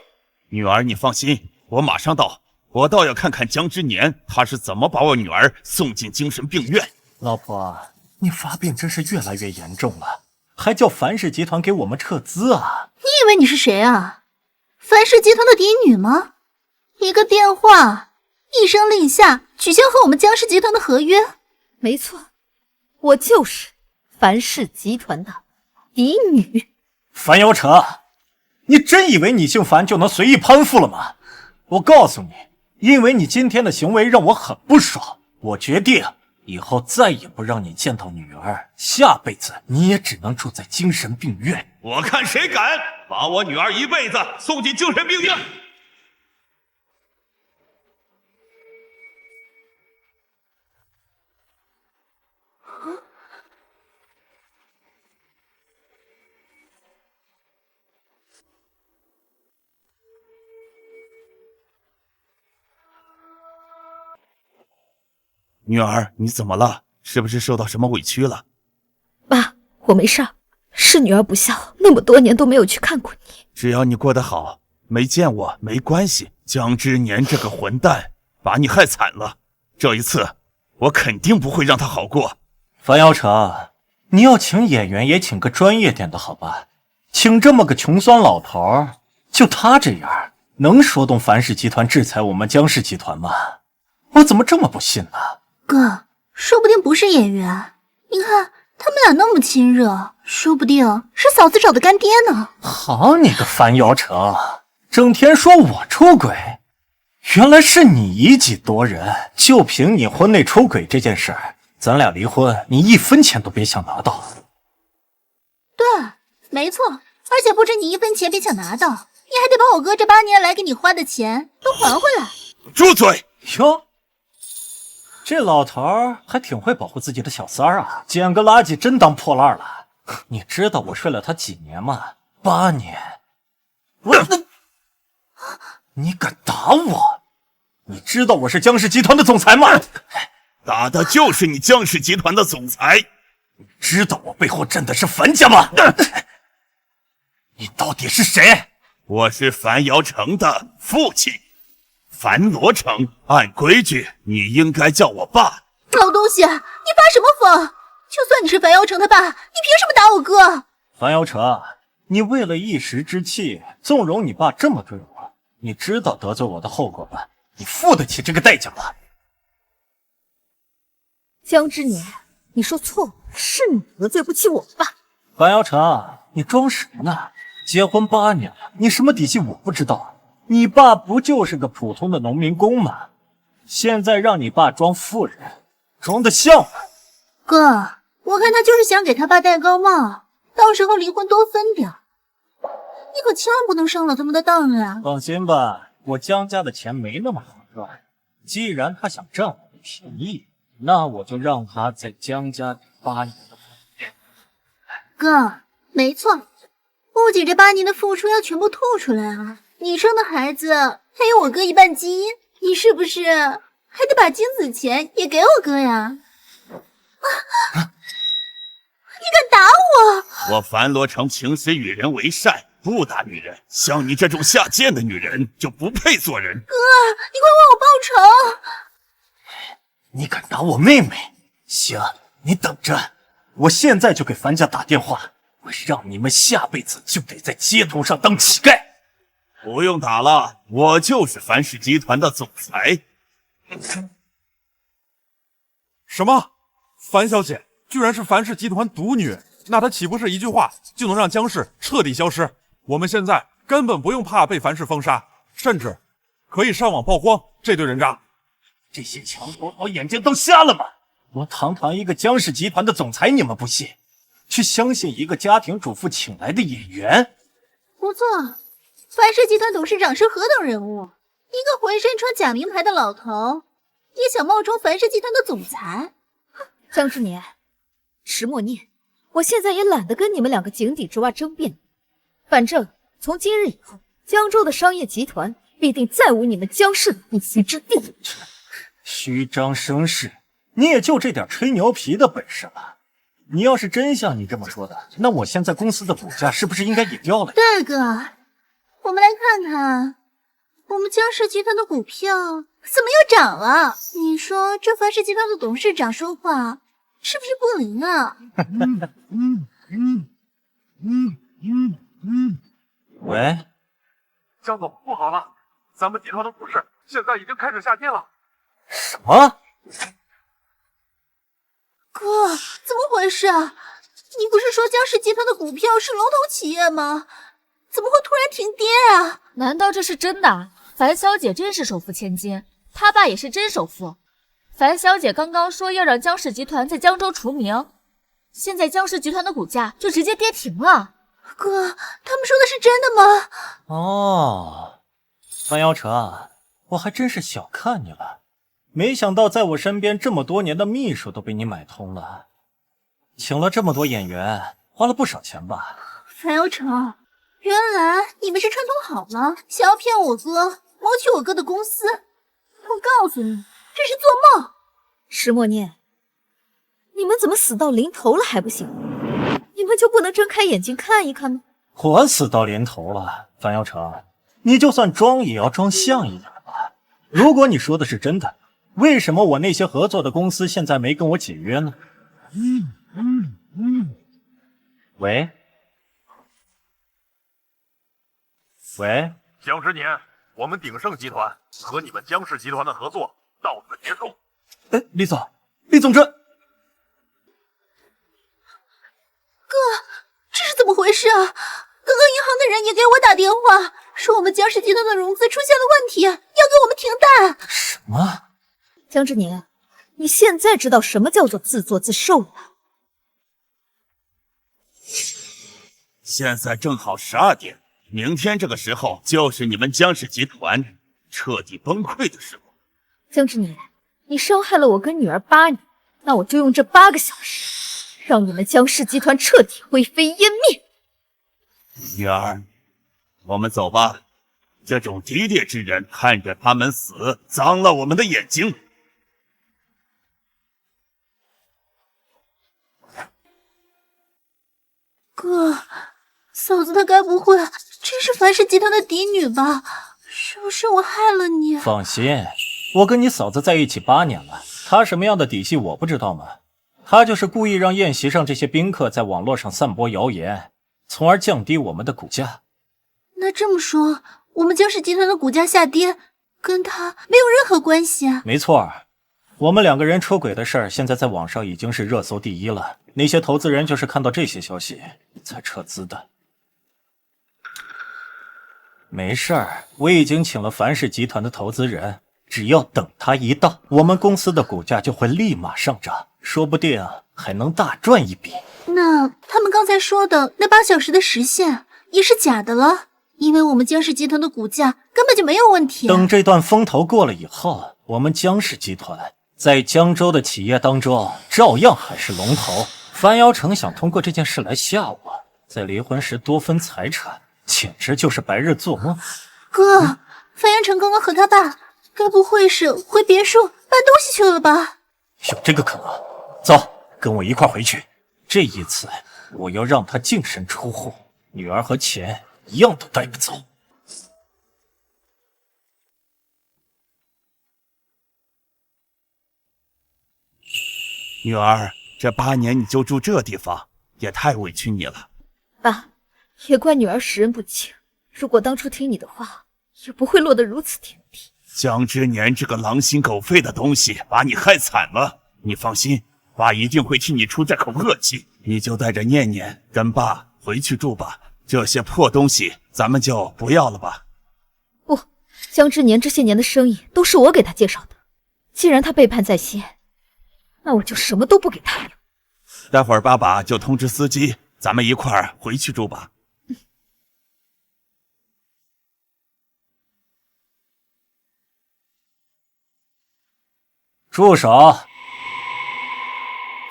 女儿，你放心，我马上到。我倒要看看江之年他是怎么把我女儿送进精神病院。老婆，你发病真是越来越严重了，还叫樊氏集团给我们撤资啊？你以为你是谁啊？樊氏集团的嫡女吗？一个电话，一声令下，取消和我们江氏集团的合约。没错，我就是樊氏集团的嫡女。樊瑶成，你真以为你姓樊就能随意攀附了吗？我告诉你，因为你今天的行为让我很不爽，我决定以后再也不让你见到女儿，下辈子你也只能住在精神病院。我看谁敢把我女儿一辈子送进精神病院！女儿，你怎么了？是不是受到什么委屈了？爸，我没事儿，是女儿不孝，那么多年都没有去看过你。只要你过得好，没见我没关系。江之年这个混蛋把你害惨了，这一次我肯定不会让他好过。樊瑶成，你要请演员也请个专业点的好吧？请这么个穷酸老头，就他这样，能说动樊氏集团制裁我们江氏集团吗？我怎么这么不信呢？哥，说不定不是演员，你看他们俩那么亲热，说不定是嫂子找的干爹呢。好你个樊瑶成，整天说我出轨，原来是你以己夺人。就凭你婚内出轨这件事儿，咱俩离婚，你1分钱都别想拿到。对，没错，而且不止你1分钱别想拿到，你还得把我哥这8年来给你花的钱都还回来。住嘴！哟，这老头儿还挺会保护自己的小三儿啊，捡个垃圾真当破烂了。你知道我睡了他几年吗？8年。你敢打我？你知道我是江氏集团的总裁吗？打的就是你江氏集团的总裁。你知道我背后站的是樊家吗？你到底是谁？我是樊瑶成的父亲，樊罗成。按规矩，你应该叫我爸。老东西，你发什么疯？就算你是樊瑶成他爸，你凭什么打我哥？樊瑶成，你为了一时之气，纵容你爸这么对我，你知道得罪我的后果吧？你付得起这个代价吗？江之年，你说错了，是你得罪不起我爸。樊瑶成，你装什么呢？结婚8年了，你什么底细我不知道？你爸不就是个普通的农民工吗？现在让你爸装富人，装得像吗？哥，我看他就是想给他爸戴高帽，到时候离婚多分点。你可千万不能上了他们的当啊！放心吧，我江家的钱没那么好赚。既然他想占我的便宜，那我就让他在江家8年的。哥，没错，不仅这8年的付出要全部吐出来啊！你生的孩子还有我哥一半基因，你是不是还得把精子钱也给我哥呀？你敢打我！我樊罗成平时与人为善，不打女人，像你这种下贱的女人就不配做人。哥，你快为我报仇！你敢打我妹妹？行，你等着，我现在就给樊家打电话，我让你们下辈子就得在街头上当乞丐。不用打了，我就是樊氏集团的总裁。什么？樊小姐居然是樊氏集团独女，那她岂不是一句话就能让江氏彻底消失？我们现在根本不用怕被樊氏封杀，甚至可以上网曝光这对人渣。这些墙头草眼睛都瞎了吗？我堂堂一个江氏集团的总裁，你们不信，却相信一个家庭主妇请来的演员？不错，樊氏集团董事长是何等人物？一个浑身穿假名牌的老头，也想冒充樊氏集团的总裁？江之年，石墨念，我现在也懒得跟你们2个井底之蛙争辩，反正从今日以后，江州的商业集团必定再无你们江氏的一席之地。虚张声势，你也就这点吹牛皮的本事了。你要是真像你这么说的，那我现在公司的股价是不是应该也掉了？对哥，我们来看看我们江氏集团的股票怎么又涨了？你说这樊氏集团的董事长说话是不是不灵啊？喂，江总，不好了，咱们集团的股市现在已经开始下跌了。什么？哥，怎么回事啊？你不是说江氏集团的股票是龙头企业吗？怎么会突然停跌啊？难道这是真的？樊小姐真是首富千金，她爸也是真首富。樊小姐刚刚说要让江氏集团在江州除名，现在江氏集团的股价就直接跌停了。哥，他们说的是真的吗？哦，樊瑶成，我还真是小看你了，没想到在我身边这么多年的秘书都被你买通了，请了这么多演员，花了不少钱吧？樊瑶成，原来你们是串通好了，想要骗我哥，谋取我哥的公司。我告诉你，这是做梦。石墨念，你们怎么死到临头了还不行？你们就不能睁开眼睛看一看吗？我死到临头了，樊瑶成，你就算装也要装像一点吧。如果你说的是真的，为什么我那些合作的公司现在没跟我解约呢？喂，江之年，我们鼎盛集团和你们江氏集团的合作到此结束。哎，李总，李总这这是怎么回事啊？刚刚银行的人也给我打电话，说我们江氏集团的融资出现了问题，要给我们停贷。什么？江之年，你现在知道什么叫做自作自受了？现在正好12点，明天这个时候就是你们江氏集团彻底崩溃的时候。江之年，你伤害了我跟女儿8年，那我就用这8个小时，让你们江氏集团彻底灰飞烟灭。女儿，我们走吧。这种低劣之人，看着他们死，脏了我们的眼睛。哥，嫂子她该不会真是樊氏集团的嫡女吧？是不是我害了你？放心，我跟你嫂子在一起8年了，她什么样的底细我不知道吗？她就是故意让宴席上这些宾客在网络上散播谣言，从而降低我们的股价。那这么说，我们江氏集团的股价下跌，跟她没有任何关系啊？没错，我们2个人出轨的事儿，现在在网上已经是热搜第1了。那些投资人就是看到这些消息才撤资的。没事儿，我已经请了樊氏集团的投资人，只要等他一到，我们公司的股价就会立马上涨，说不定还能大赚一笔。那他们刚才说的那8小时的时限也是假的了，因为我们江氏集团的股价根本就没有问题。等这段风头过了以后，我们江氏集团在江州的企业当中照样还是龙头。樊瑶成想通过这件事来吓我，在离婚时多分财产，简直就是白日做梦。哥，樊阳成刚刚和他爸该不会是回别墅搬东西去了吧？有这个可能。走，跟我一块回去。这一次我要让他净身出户，女儿和钱一样都带不走。女儿，这8年你就住这地方，也太委屈你了。爸，也怪女儿识人不清，如果当初听你的话，也不会落得如此田地。江之年这个狼心狗肺的东西，把你害惨了。你放心，爸一定会替你出这口恶气。你就带着念念跟爸回去住吧，这些破东西咱们就不要了吧。不，江之年这些年的生意都是我给他介绍的，既然他背叛在先，那我就什么都不给他了。待会儿爸爸就通知司机，咱们一块儿回去住吧。住手！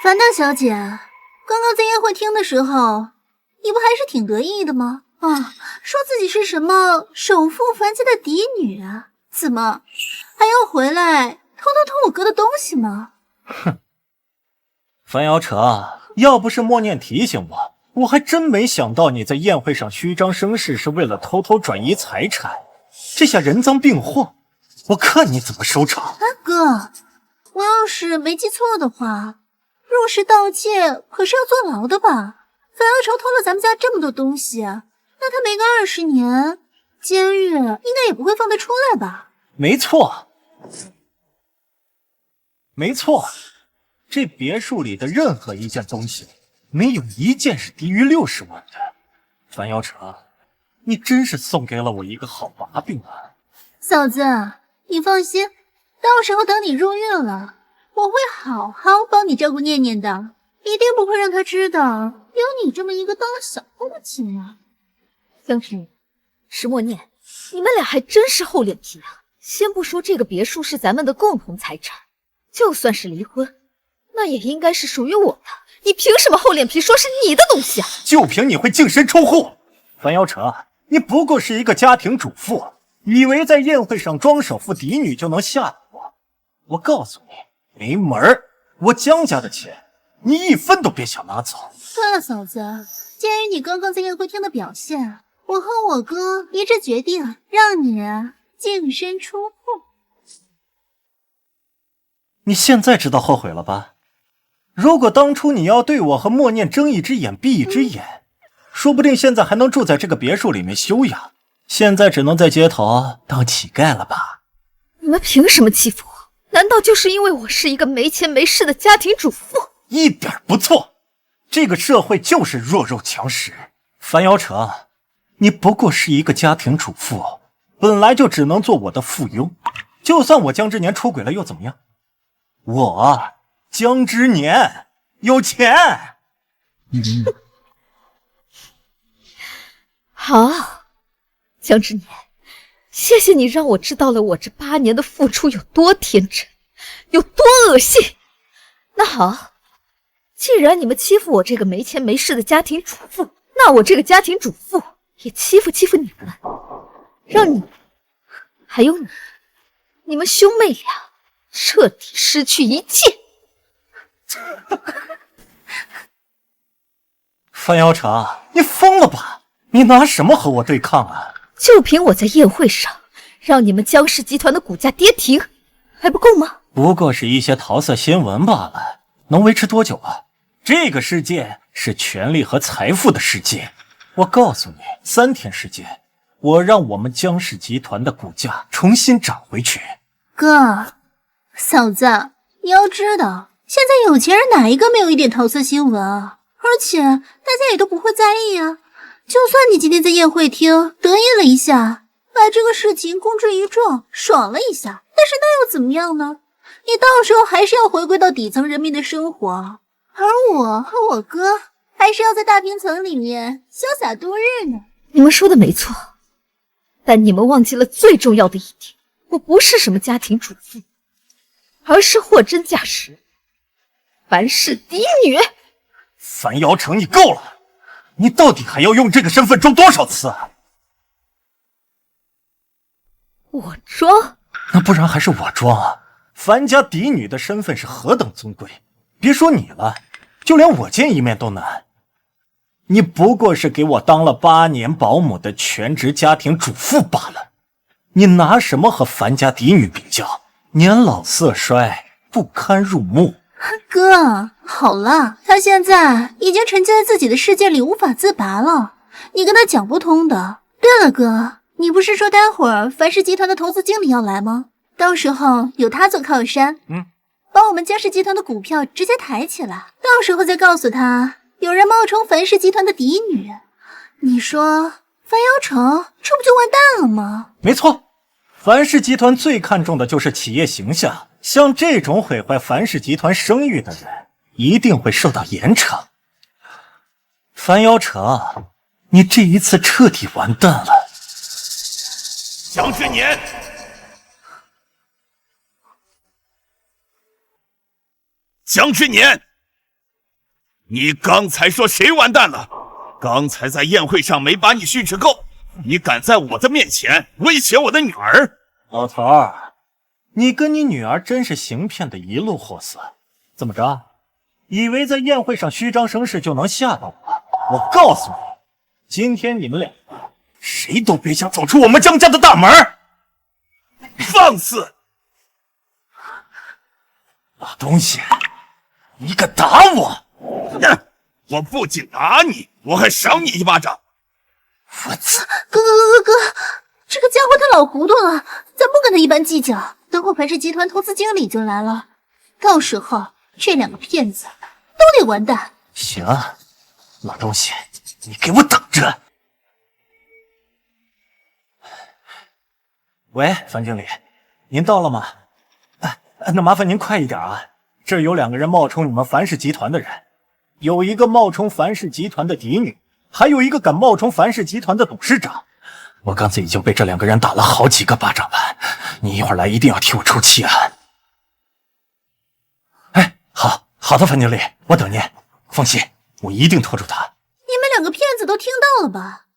樊大小姐，刚刚在宴会厅的时候，你不还是挺得意的吗？啊，说自己是什么首富樊家的嫡女啊？怎么还要回来偷偷我哥的东西吗？哼，樊瑶成，要不是默念提醒我，我还真没想到你在宴会上虚张声势是为了偷偷转移财产，这下人赃并获，我看你怎么收场。啊哥，我要是没记错的话，入室盗窃可是要坐牢的吧？樊瑶成偷了咱们家这么多东西，那他没个20年，监狱应该也不会放他出来吧？没错，没错，这别墅里的任何一件东西，没有一件是低于60万的。樊瑶成，你真是送给了我一个好把柄啊！嫂子，你放心，到时候等你入狱了，我会好好帮你照顾念念的，一定不会让他知道有你这么一个当小偷的亲啊！江之年、石墨念，你们俩还真是厚脸皮啊！先不说这个别墅是咱们的共同财产，就算是离婚，那也应该是属于我的。你凭什么厚脸皮说是你的东西啊？就凭你会净身出户？樊瑶成，你不过是一个家庭主妇，以为在宴会上装首富嫡女就能吓唬我？我告诉你，没门儿！我江家的钱，你一分都别想拿走。对了，嫂子，鉴于你刚刚在宴会厅的表现，我和我哥一致决定让你净身出户。你现在知道后悔了吧？如果当初你要对我和默念睁一只眼闭一只眼，说不定现在还能住在这个别墅里面休养。现在只能在街头当乞丐了吧？你们凭什么欺负我？难道就是因为我是一个没钱没势的家庭主妇？一点不错，这个社会就是弱肉强食。樊瑶成，你不过是一个家庭主妇，本来就只能做我的附庸。就算我江之年出轨了又怎么样？我江之年有钱。好，江之年，谢谢你让我知道了我这8年的付出有多天真，有多恶心。那好，既然你们欺负我这个没钱没势的家庭主妇，那我这个家庭主妇也欺负你们，让你还有你们兄妹俩彻底失去一切。范瑶成，你疯了吧？你拿什么和我对抗啊？就凭我在宴会上让你们江氏集团的股价跌停，还不够吗？不过是一些桃色新闻罢了，能维持多久啊？这个世界是权力和财富的世界。我告诉你，3天时间，我让我们江氏集团的股价重新涨回去。哥，嫂子，你要知道，现在有钱人哪一个没有一点桃色新闻啊？而且大家也都不会在意啊。就算你今天在宴会厅得意了一下，把这个事情公之于众，爽了一下，但是那又怎么样呢？你到时候还是要回归到底层人民的生活，而我和我哥还是要在大平层里面潇洒度日呢。你们说的没错，但你们忘记了最重要的一点，我不是什么家庭主妇，而是货真价实凡世嫡女。樊瑶成，你够了！你到底还要用这个身份装多少次啊？我装？那不然还是我装啊！樊家嫡女的身份是何等尊贵，别说你了，就连我见一面都难。你不过是给我当了8年保姆的全职家庭主妇罢了，你拿什么和樊家嫡女比较？年老色衰，不堪入目。哥，好了，他现在已经沉浸在自己的世界里无法自拔了，你跟他讲不通的。对了，哥，你不是说待会儿樊氏集团的投资经理要来吗？到时候有他做靠山，把我们江氏集团的股票直接抬起来，到时候再告诉他有人冒充樊氏集团的嫡女，你说樊瑶成这不就完蛋了吗？没错，樊氏集团最看重的就是企业形象，像这种毁坏樊氏集团声誉的人一定会受到严惩。樊瑶成，你这一次彻底完蛋了。江之年，江之年，你刚才说谁完蛋了？刚才在宴会上没把你训斥够，你敢在我的面前威胁我的女儿？老头儿，你跟你女儿真是行骗的一路货色。怎么着？以为在宴会上虚张声势就能吓到我？我告诉你，今天你们俩谁都别想走出我们江家的大门！放肆！老东西，你敢打我？我不仅打你，我还赏你一巴掌！我操！哥，这个家伙他老糊涂了，咱不跟他一般计较。等会樊氏集团投资经理就来了，到时候这2个骗子都得完蛋。行，老东西，你给我等着！喂，樊经理，您到了吗？那麻烦您快一点啊！这儿有2个人冒充你们樊氏集团的人，有一个冒充樊氏集团的嫡女，还有一个敢冒充樊氏集团的董事长。我刚才已经被这2个人打了好几个巴掌了，你一会儿来一定要替我出气啊！哎，好的，樊经理，我等您。放心，我一定拖住他。你们2个骗子都听到了吧？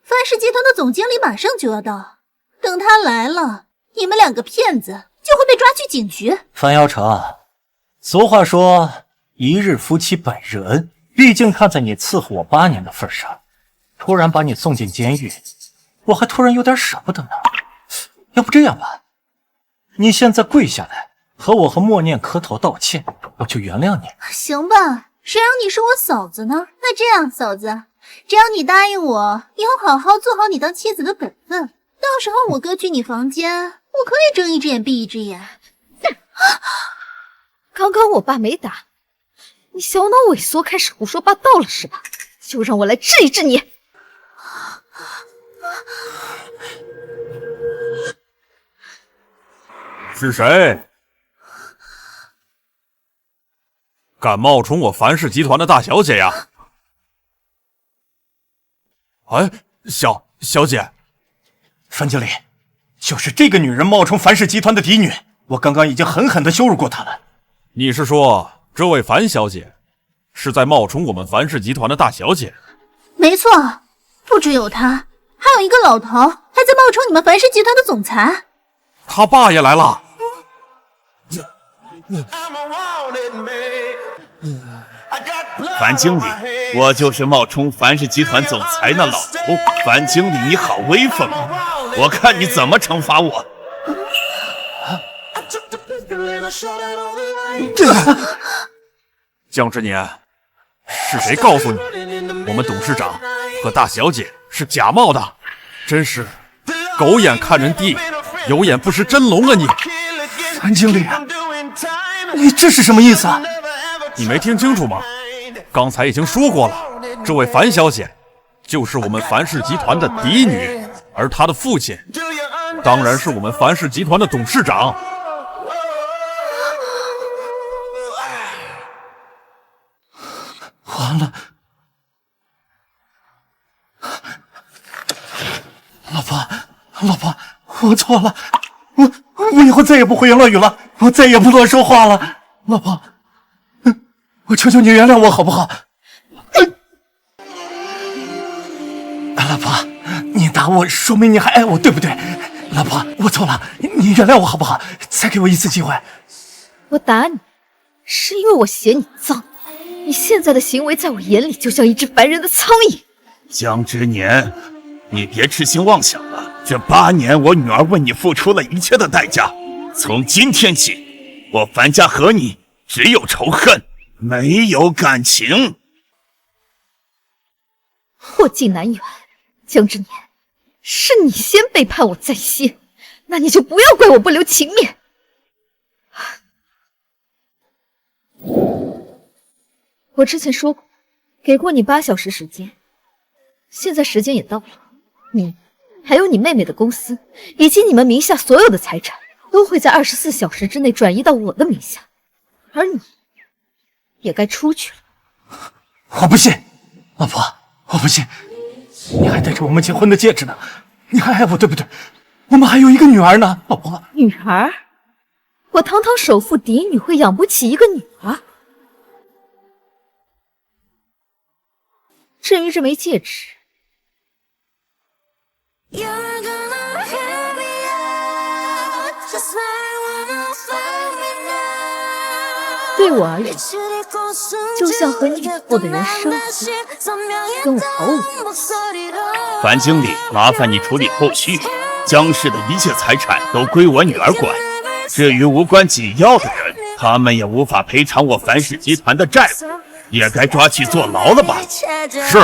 樊氏集团的总经理马上就要到，等他来了，你们2个骗子就会被抓去警局。樊瑶成，俗话说一日夫妻百日恩，毕竟看在你伺候我8年的份上，突然把你送进监狱，我还突然有点舍不得呢。要不这样吧，你现在跪下来和我和默念磕头道歉，我就原谅你。行吧，谁让你是我嫂子呢？那这样，嫂子，只要你答应我以后好好做好你当妻子的本分，到时候我哥去你房间，我可以睁一只眼闭一只眼。刚刚我爸没打你，小脑萎缩开始胡说八道了是吧？就让我来治一治你。是谁敢冒充我樊氏集团的大小姐呀？哎，小姐，樊经理，就是这个女人冒充樊氏集团的嫡女，我刚刚已经狠狠地羞辱过她了。你是说这位樊小姐是在冒充我们樊氏集团的大小姐？没错，不只有她，还有一个老头还在冒充你们樊氏集团的总裁。他爸也来了。樊经理，我就是冒充樊氏集团总裁那老头。樊经理，你好威风啊！我看你怎么惩罚我。江之年，是谁告诉你我们董事长和大小姐是假冒的？真是狗眼看人低，有眼不识真龙啊你！樊经理，你这是什么意思啊？你没听清楚吗？刚才已经说过了，这位樊小姐就是我们樊氏集团的嫡女，而她的父亲当然是我们樊氏集团的董事长。完了，老婆，我错了，我以后再也不胡言乱语了，我再也不乱说话了，老婆，我求求你原谅我好不好？老婆，你打我说明你还爱我，对不对？老婆，我错了，你原谅我好不好？再给我一次机会。我打你，是因为我嫌你脏。你现在的行为在我眼里就像一只烦人的苍蝇。江之年，你别痴心妄想了。这8年，我女儿为你付出了一切的代价。从今天起，我樊家和你只有仇恨，没有感情。祸尽南辕，江之年，是你先背叛我在先，那你就不要怪我不留情面。我之前说过，给过你8小时时间，现在时间也到了，你还有你妹妹的公司，以及你们名下所有的财产，都会在24小时之内转移到我的名下，而你也该出去了。我不信，老婆，我不信，你还戴着我们结婚的戒指呢，你还爱我对不对？我们还有一个女儿呢，老婆。女儿？我堂堂首富嫡女会养不起一个女儿？至于这枚戒指，对我而言，就像和你以后的人生活，跟我毫无关系。樊经理，麻烦你处理后续，江氏的一切财产都归我女儿管。至于无关紧要的人，他们也无法赔偿我樊氏集团的债务，也该抓去坐牢了吧？是。